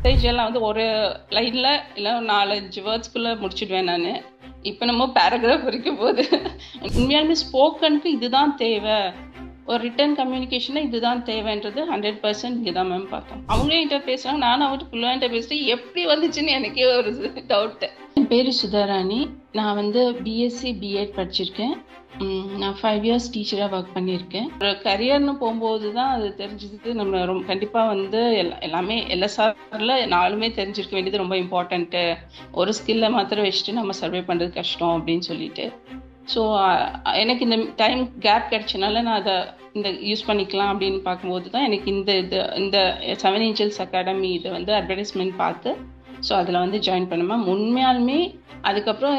Message எல்லாம் வந்து ஒரு லைனில் இல்லை 4-5 வேர்ட்ஸ்குள்ளே முடிச்சுடுவேன் நான். இப்போ நம்ம பேராகிராஃப் வரைக்கும் போகுது. உண்மையாலுமே ஸ்போக்கனுக்கு இதுதான் தேவை, ஒரு ரிட்டன் கம்யூனிகேஷனில் இதுதான் தேவைன்றது 100% இங்கே தான் மேம் பார்த்தோம். அவங்களே என்கிட்ட பேசுகிறாங்க, நானும் அவர்கிட்ட ஃபுல்லாக பேசுகிறேன். எப்படி வந்துச்சுன்னு எனக்கே ஒரு டவுட்டு. என் பேர் சுதாராணி. நான் வந்து பிஎஸ்சி பிஎட் படிச்சிருக்கேன். நான் 5 இயர்ஸ் டீச்சராக ஒர்க் பண்ணியிருக்கேன். ஒரு கரியர்னு போகும்போது தான் அது தெரிஞ்சது. நம்ம ரொம்ப கண்டிப்பாக வந்து எல்லாமே எல்எஸ்ஆரில் நாலுமே தெரிஞ்சிருக்க வேண்டியது ரொம்ப இம்பார்ட்டண்ட்டு. ஒரு ஸ்கில்லை மாத்திரம் வச்சுட்டு நம்ம சர்வே பண்ணுறது கஷ்டம் அப்படின்னு சொல்லிட்டு. ஸோ எனக்கு இந்த டைம் கேப் கிடைச்சனால நான் அதை யூஸ் பண்ணிக்கலாம் அப்படின்னு பார்க்கும்போது தான் எனக்கு இந்த 7 ஏஞ்சல்ஸ் அகாடமி இதை வந்து அட்வர்டைஸ்மெண்ட் பார்த்து ஸோ அதில் வந்து ஜாயின் பண்ணுமா. உண்மையாலுமே அதுக்கப்புறம்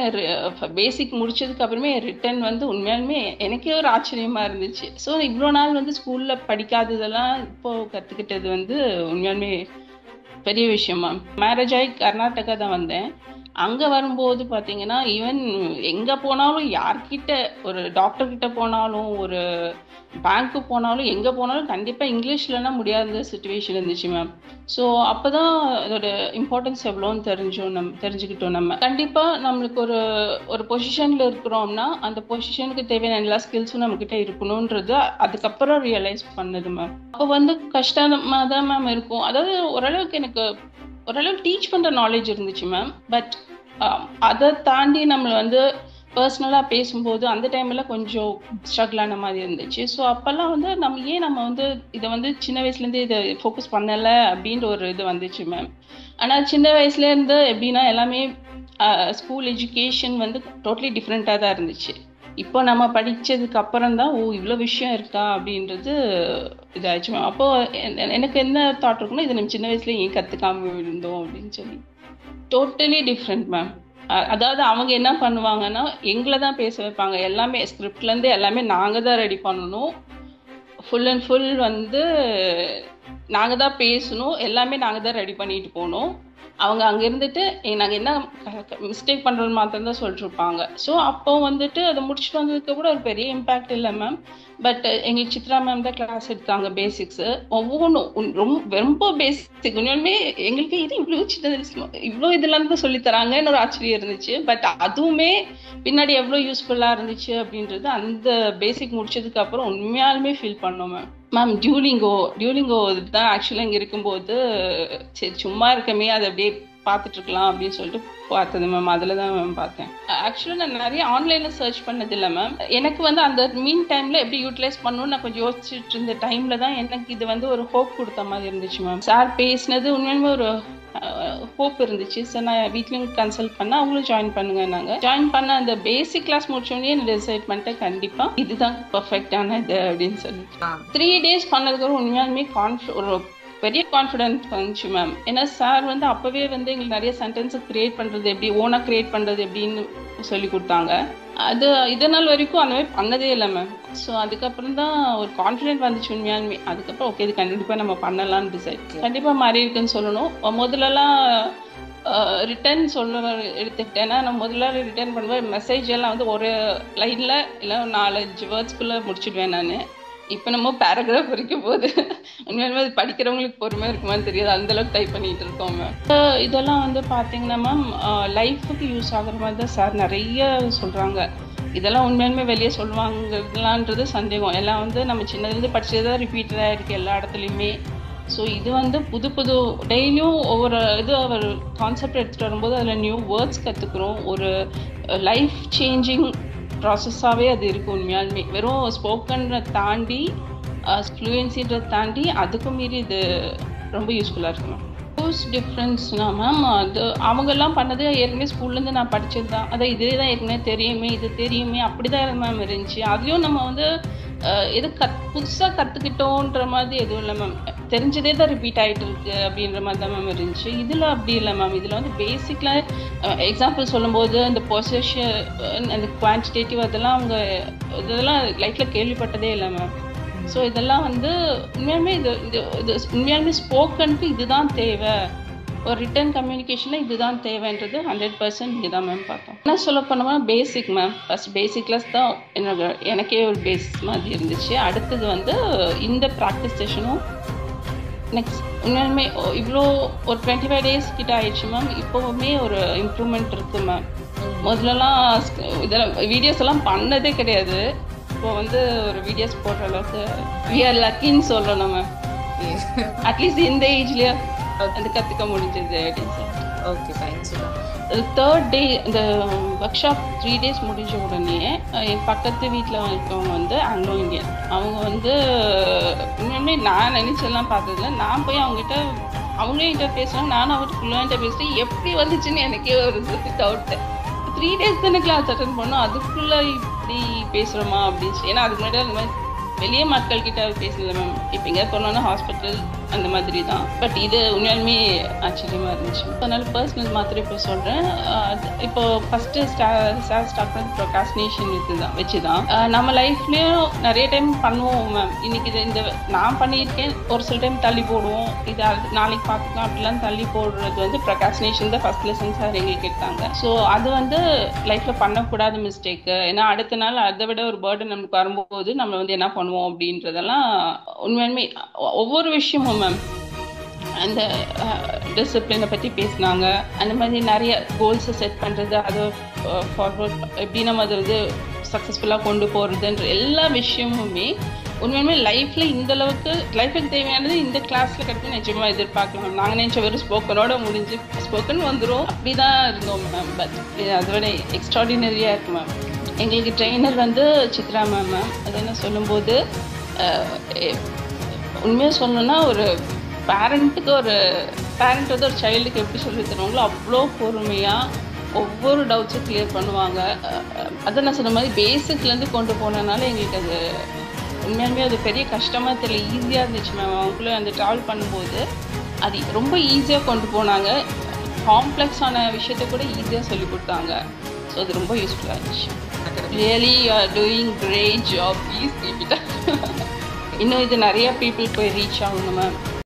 பேசிக் முடிச்சதுக்கு அப்புறமே ரிட்டன் வந்து உண்மையாலுமே எனக்கே ஒரு ஆச்சரியமாக இருந்துச்சு. ஸோ இவ்வளோ நாள் வந்து ஸ்கூலில் படிக்காததெல்லாம் இப்போது கற்றுக்கிட்டது வந்து உண்மையாலுமே பெரிய விஷயமா. மேரேஜ் ஆகி கர்நாடகா தான் வந்தேன். அங்கே வரும்போது பார்த்தீங்கன்னா ஈவன் எங்கே போனாலும் யார்கிட்ட, ஒரு டாக்டர்கிட்ட போனாலும் ஒரு பேங்க்கு போனாலும் எங்கே போனாலும் கண்டிப்பாக இங்கிலீஷ்லனா முடியாத சுச்சுவேஷன் இருந்துச்சு மேம். ஸோ அப்போ தான் அதோட இம்பார்ட்டன்ஸ் எவ்வளோன்னு தெரிஞ்சுக்கிட்டோம். நம்ம கண்டிப்பாக நம்மளுக்கு ஒரு பொசிஷனில் இருக்கிறோம்னா அந்த பொசிஷனுக்கு தேவையான எல்லா ஸ்கில்ஸும் நம்மக்கிட்ட இருக்கணுன்றது அதுக்கப்புறம் ரியலைஸ் பண்ணது மேம். அப்போ வந்து கஷ்டமாக தான் மேம் இருக்கும். அதாவது ஓரளவுக்கு டீச் பண்ணுற நாலேஜ் இருந்துச்சு மேம். பட் அதை தாண்டி நம்மளை வந்து பர்சனலாக பேசும்போது அந்த டைமில் கொஞ்சம் ஸ்ட்ரகிளான மாதிரி இருந்துச்சு. ஸோ அப்போல்லாம் வந்து நம்ம வந்து இதை வந்து சின்ன வயசுலேருந்து இதை ஃபோக்கஸ் பண்ணலை அப்படின்ற ஒரு இது வந்துச்சு மேம். ஆனால் சின்ன வயசுலேருந்து எப்படின்னா எல்லாமே ஸ்கூல் எஜுகேஷன் வந்து டோட்டலி டிஃப்ரெண்ட்டாக தான் இருந்துச்சு. இப்போ நம்ம படித்ததுக்கு அப்புறம் தான் இவ்வளோ விஷயம் இருக்கா அப்படின்றது இதாகிடுச்சு மேம். அப்போது எனக்கு என்ன தாட் இருக்குன்னா இது நம்ம சின்ன வயசுல ஏன் கற்றுக்காம இருந்தோம் அப்படின்னு சொல்லி. Totally different ma'am. அதாவது அவங்க என்ன பண்ணுவாங்கன்னா எங்களை தான் பேச வைப்பாங்க. எல்லாமே ஸ்கிரிப்ட்லேருந்து எல்லாமே நாங்கள் தான் ரெடி பண்ணணும். ஃபுல் அண்ட் ஃபுல் வந்து நாங்கள் தான் பேசணும். எல்லாமே நாங்கள் தான் ரெடி பண்ணிட்டு போகணும். அவங்க அங்கே இருந்துட்டு நாங்கள் என்ன மிஸ்டேக் பண்ணுறது மாத்திரம் தான் சொல்லிட்டுருப்பாங்க. ஸோ அப்போ வந்துட்டு அதை முடிச்சுட்டு வந்ததுக்கு கூட ஒரு பெரிய இம்பேக்ட் இல்லை மேம். பட் எங்களுக்கு சித்ரா மேம் தான் கிளாஸ் எடுத்தாங்க பேசிக்ஸு. ஒவ்வொன்றும் ரொம்ப பேசிக். உண்மையுமே எங்களுக்கு இது இவ்வளோ இதெல்லாம் தான் சொல்லித்தராங்கன்னு ஒரு ஆச்சரியம் இருந்துச்சு. பட் அதுவுமே பின்னாடி எவ்வளோ யூஸ்ஃபுல்லாக இருந்துச்சு அப்படின்றது அந்த பேசிக் முடிச்சதுக்கு அப்புறம் உண்மையாலுமே ஃபீல் பண்ணோம் மேம். மேம் டியூலிங்கோ தான் ஆக்சுவலாக இங்கே இருக்கும்போது சரி சும்மா இருக்கமே அதை அப்படியே பார்த்துட்டு இருக்கலாம் அப்படின்னு சொல்லிட்டு பார்த்தது மேம். அதில் தான் மேம் பார்த்தேன். ஆக்சுவலாக நான் நிறைய ஆன்லைனில் சர்ச் பண்ணதில்லை மேம். எனக்கு வந்து அந்த மீன் டைமில் எப்படி யூட்டிலைஸ் பண்ணணும்னு நான் கொஞ்சம் யோசிச்சுட்டு இருந்த டைமில் தான் எனக்கு இது வந்து ஒரு ஹோப் கொடுத்த மாதிரி இருந்துச்சு மேம். சார் பேசினது உண்மையுமே ஒரு ஹோப் இருந்துச்சு. சார் நான் வீட்லேயும் கன்சல்ட் பண்ண அவங்களும் ஜாயின் பண்ணுங்க. நாங்கள் ஜாயின் பண்ண அந்த பேசிக் கிளாஸ் முடிச்சோடனே டிசைட் பண்ணிட்டேன் கண்டிப்பாக இதுதான் பர்ஃபெக்டான இது அப்படின்னு சொல்லிட்டு 3 days பண்ணதுக்கு உண்மையாலுமே ஒரு பெரிய கான்ஃபிடென்ட் வந்துச்சு மேம். ஏன்னா சார் வந்து அப்போவே வந்து எங்களுக்கு நிறைய சென்டென்ஸை கிரியேட் பண்ணுறது எப்படி, ஓனாக கிரியேட் பண்ணுறது எப்படின்னு சொல்லி கொடுத்தாங்க. அது இதனால் வரைக்கும் அந்த மாதிரி பண்ணதே இல்லை மேம். ஸோ அதுக்கப்புறம் தான் ஒரு கான்ஃபிடென்ட் வந்துச்சு உண்மையாலுமே. அதுக்கப்புறம் ஓகே இது கண்டிப்பாக நம்ம பண்ணலான்னு டிசைட் கண்டிப்பாக மாறி இருக்குன்னு சொல்லணும். முதல்லலாம் ரிட்டர்ன் எடுத்துக்கிட்டேன்னா நான் முதல்ல ரிட்டர்ன் பண்ணுவேன். மெசேஜ் எல்லாம் வந்து ஒரு லைனில் இல்லை 4-5 வேர்ட்ஸ்குள்ளே முடிச்சுடுவேன் நான். இப்போ நம்ம பேராகிராஃப் வரைக்கும் போகுது. உண்மையாலுமே அது படிக்கிறவங்களுக்கு பொறுமையாக இருக்குமான்னு தெரியாது, அந்தளவுக்கு டைப் பண்ணிகிட்டு இருக்கோம் மேம். இதெல்லாம் வந்து பார்த்தீங்கன்னா மேம் லைஃபுக்கு யூஸ் ஆகிற மாதிரி தான் சார் நிறைய சொல்கிறாங்க. இதெல்லாம் உண்மையாலுமே வெளியே சொல்லுவாங்கலான்றது சந்தேகம். எல்லாம் வந்து நம்ம சின்னதுலேருந்து படிச்சது தான் ரிப்பீட்டடாக இருக்குது எல்லா இடத்துலையுமே. ஸோ இது வந்து புது டெய்லியும் ஒவ்வொரு ஒரு கான்செப்ட் எடுத்துகிட்டு வரும்போது அதில் நியூ வேர்ட்ஸ் கற்றுக்குறோம். ஒரு லைஃப் சேஞ்சிங் ப்ராசஸாகவே அது இருக்குது உண்மையாலுமே. வெறும் ஸ்போக்கனை தாண்டி ஃப்ளூயன்சின்றதை தாண்டி அதுக்கும் மீறி இது ரொம்ப யூஸ்ஃபுல்லாக இருக்குது மேம். டிஃப்ரென்ஸ்னா மேம் அது அவங்கெல்லாம் பண்ணது ஏற்கனவே ஸ்கூல்லேருந்து நான் படித்தது தான். அதை இதே தான் ஏற்கனவே இது தெரியுமே அப்படி தான் மேம் இருந்துச்சு. அதுலேயும் நம்ம வந்து எது புதுசாக கற்றுக்கிட்டோன்ற மாதிரி எதுவும் இல்லை மேம். தெரிஞ்சதே தான் ரிப்பீட் ஆகிட்டு இருக்கு அப்படின்ற மாதிரி தான் மேம் இருந்துச்சு. இதில் அப்படி இல்லை மேம். இதில் வந்து பேசிக்கலாக எக்ஸாம்பிள் சொல்லும்போது அந்த பொசிஷன் அந்த குவான்டிடேட்டிவ் அதெல்லாம் இதெல்லாம் லைஃப்பில் கேள்விப்பட்டதே இல்லை மேம். ஸோ இதெல்லாம் வந்து உண்மையாலுமே இது உண்மையாலுமே ஸ்போக்கனுக்கு இதுதான் தேவை, ஒரு ரிட்டன் கம்யூனிகேஷனில் இதுதான் தேவைன்றது 100% இங்கே தான் மேம் பார்த்தோம். என்ன சொல்ல போனோம்னா பேசிக் மேம். ஃபஸ்ட் பேசிக் கிளாஸ் தான் எனக்கே ஒரு பேசிக் மாதிரி இருந்துச்சு. அடுத்தது வந்து இந்த ப்ராக்டிஸ் செஷனும் நெக்ஸ்ட் உண்மையாலுமே இவ்வளோ ஒரு 25 டேஸ் கிட்ட ஆயிடுச்சு மேம். இப்போவுமே ஒரு இம்ப்ரூவ்மெண்ட் இருக்கு மேம். முதல்லலாம் இதெல்லாம் வீடியோஸ் எல்லாம் பண்ணதே கிடையாது. இப்போ வந்து ஒரு வீடியோஸ் போடுற அளவுக்கு வி ஆர் லக்கின்னு சொல்லணும் மேம். அட்லீஸ்ட் இந்த ஏஜ்லயே அது கற்றுக்க முடிஞ்சது அப்படின்னு சொல்லி. Okay, fine Sudha. Third day இந்த ஒர்க் ஷாப் 3 days முடிஞ்ச உடனே என் பக்கத்து வீட்டில் இருக்கவங்க வந்து ஆங்கிலோ இந்தியன். அவங்க வந்து உண்மையுமே நான் நினச்செல்லாம் பார்த்ததில்ல. நான் போய் அவங்ககிட்ட அவங்ககிட்ட பேசுகிறாங்க, நானும் அவர்கிட்ட ஃபுல்லாகிட்ட பேசுகிறேன். எப்படி வந்துச்சுன்னு எனக்கே ஒரு டவுட்டு. 3 days தானே கிளாஸ் அட்டன் பண்ணோம், அதுக்குள்ளே இப்படி பேசுகிறோமா அப்படின்னு. ஏன்னா அதுக்கு முன்னாடி அந்த மாதிரி வெளியே மக்கள் கிட்ட பேசல மேம். இப்போ எங்கே போனோன்னா ஹாஸ்பிட்டல் அந்த மாதிரி தான். பட் இது உண்மையாலுமே ஆச்சரியமாக இருந்துச்சு. அதனால பர்சனல் மாத்திரம் இப்போ சொல்கிறேன். இப்போ ஃபஸ்ட்டு ஸ்டார்ட் பண்ணது ப்ரொகாஸ்டினேஷன் வச்சு தான் நம்ம லைஃப்லேயும் நிறைய டைம் பண்ணுவோம் மேம். இன்னைக்கு இந்த நான் பண்ணியிருக்கேன், ஒரு சில டைம் தள்ளி போடுவோம், இது நாளைக்கு பார்த்துக்கலாம் அப்படிலாம் தள்ளி போடுறது வந்து ப்ரொகாஸ்டினேஷன் தான் ஃபஸ்ட் லெசன் சார் எங்களுக்கு எடுத்தாங்க. ஸோ அது வந்து லைஃப்பில் பண்ணக்கூடாத மிஸ்டேக்கு. ஏன்னா அடுத்த நாள் அதை விட ஒரு பேர்டன் நமக்கு வரும்போது நம்ம வந்து என்ன பண்ணுவோம் அப்படின்றதெல்லாம் உண்மையுமே ஒவ்வொரு விஷயமும் மேம். அந்த டிசிப்ளினை பற்றி பேசினாங்க. அந்த மாதிரி நிறைய கோல்ஸை செட் பண்ணுறது, அதை ஃபார்வர்ட் எப்படி நம்ம அதை வந்து சக்ஸஸ்ஃபுல்லாக கொண்டு போகிறதுன்ற எல்லா விஷயமுமே உண்மையுமே லைஃப்பில் இந்தளவுக்கு லைஃபுக்கு தேவையானது இந்த கிளாஸில் கிடைக்கும் நிச்சயமாக எதிர்பார்க்கலாம். நாங்கள் நினச்ச வெறும் ஸ்போக்கனோட முடிஞ்சு ஸ்போக்கன் வந்துடும் அப்படி தான் இருந்தோம் மேம். பட் அதை விட எக்ஸ்ட்ராடினரியாக இருக்கு மேம். எங்களுக்கு ட்ரெயினர் வந்து சித்ரா மேம். அது என்ன சொல்லும்போது உண்மையாக சொல்லணும்னா ஒரு பேரண்ட் வந்து ஒரு சைல்டுக்கு எப்படி சொல்லி தருவாங்களோ அவ்வளோ பொறுமையாக ஒவ்வொரு டவுட்ஸும் கிளியர் பண்ணுவாங்க. அதை நான் சொன்ன மாதிரி பேசிக்லேருந்து கொண்டு போனதுனால எங்களுக்கு அது உண்மையாலுமே அது பெரிய கஷ்டமாக தெரியல, ஈஸியாக இருந்துச்சு மேம். அவங்களுக்குள்ள அந்த ட்ராவல் பண்ணும்போது அது ரொம்ப ஈஸியாக கொண்டு போனாங்க. காம்ப்ளெக்ஸான விஷயத்த கூட ஈஸியாக சொல்லி கொடுத்தாங்க. ஸோ அது ரொம்ப யூஸ்ஃபுல்லாக இருந்துச்சு. Really you are doing great job. Please keep it up. இன்னும் இது நிறைய பீப்புள் போய் ரீச் ஆகணும் மேம்.